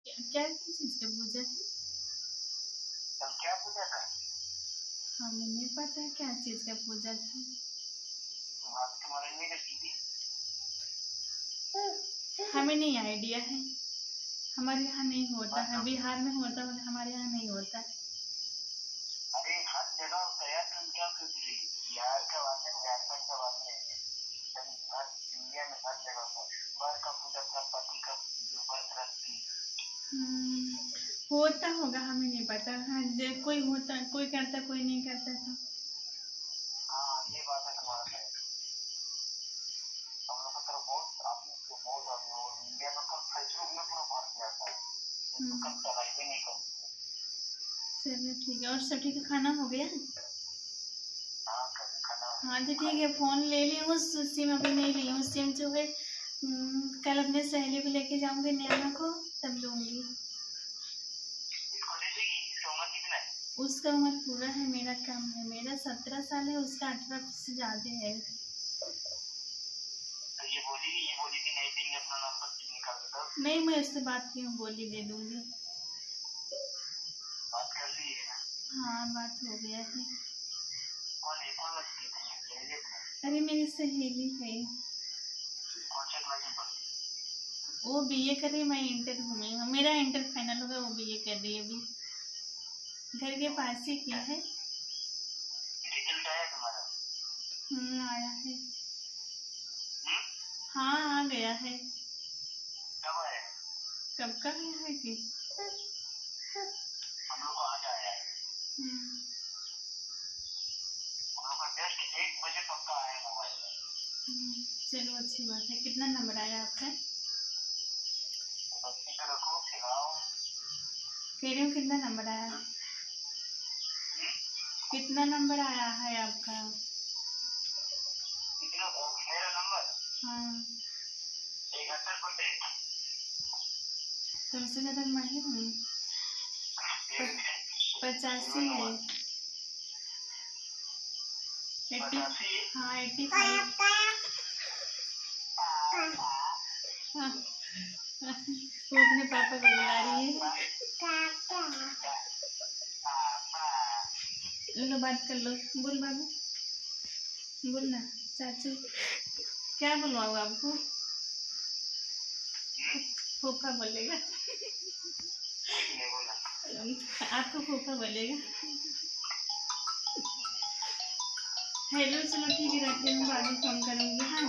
क्या चीज का पूजा है? कल क्या पूजा था? हमें नहीं पता क्या चीज का पूजा था। वहाँ पे तुम्हारे नहीं रखी थी? हमें नहीं आइडिया है। हमारे यहाँ नहीं होता है, मतलब बिहार में होता है, हमारे यहाँ नहीं होता। अरे हर जगह होता है यार, तुम क्या सोच रही हो? बिहार का बात है, झारखंड का बात नहीं है। हर इंडिया में हर जगह होता है। वर का पूजा था, पति का जो व्रत रखती होता होगा, हमें नहीं पता। हाँ, कोई होता, कोई करता, कोई नहीं करता था। हाँ ये बात है तुम्हारा सही। हम लोग की तरफ बहुत आदमी को बहुत आदमी और इंडिया में कल फेसबुक में पूरा भर दिया था। तो कल चलाई भी नहीं कर। चलो ठीक है, और सब ठीक है? खाना हो गया? हाँ कभी खाना। हाँ तो ठीक है, फोन ले ली हूँ, सिम अभी नहीं ली हूँ। सिम जो है कल अपने सहेली को लेके जाऊंगी, नैना को, तब लूंगी। इसको दे देगी? इसका उम्र कितना है? उसका उम्र पूरा है, मेरा कम है। मेरा 17 साल है, उसका 18 से ज्यादा है। तो ये बोली कि नहीं देंगे, अपना नंबर सिम निकाल के दो। नहीं, मैं उससे बात की हूँ, बोली दे दूंगी। बात कर ली है ना? हाँ बात हो गया है। कौन है? कौन लगती है तुम्हें? सहेली है? अरे मेरी सहेली है। कौन से क्लास में पढ़ती है? वो बीए कर रही है, मैं इंटर हूँ। मेरा इंटर फाइनल होगा, वो बीए कर रही है अभी। घर के पास ही की है। रिजल्ट आया तुम्हारा? आया है। हम्म? हाँ आ गया है। कब आया? कब का आया है कि हम लोग को आज आया है। हम्म, हम लोग का टेस्ट 1 बजे पक्का आया मोबाइल में। चलो अच्छी बात है। कितना नंबर आया आपका? तो बच्ची को रखो, खिलाओ। कह रही हूँ कितना नंबर आया है? कितना नंबर आया है आपका? कितना? मेरा नंबर हाँ 71%। सबसे ज्यादा मैं ही हूँ। 85 है। 80। 85? हाँ 85। हाँ वो अपने पापा को बुला रही है। लो बात कर लो। बोल बाबू, बोल ना। चाचू क्या बुलवाओ आपको? फूफा बोलेगा। ये बोला। आपको फूफा बोलेगा। हेलो, चलो ठीक है, रखते हैं, बाद में फोन करूँगी। हाँ।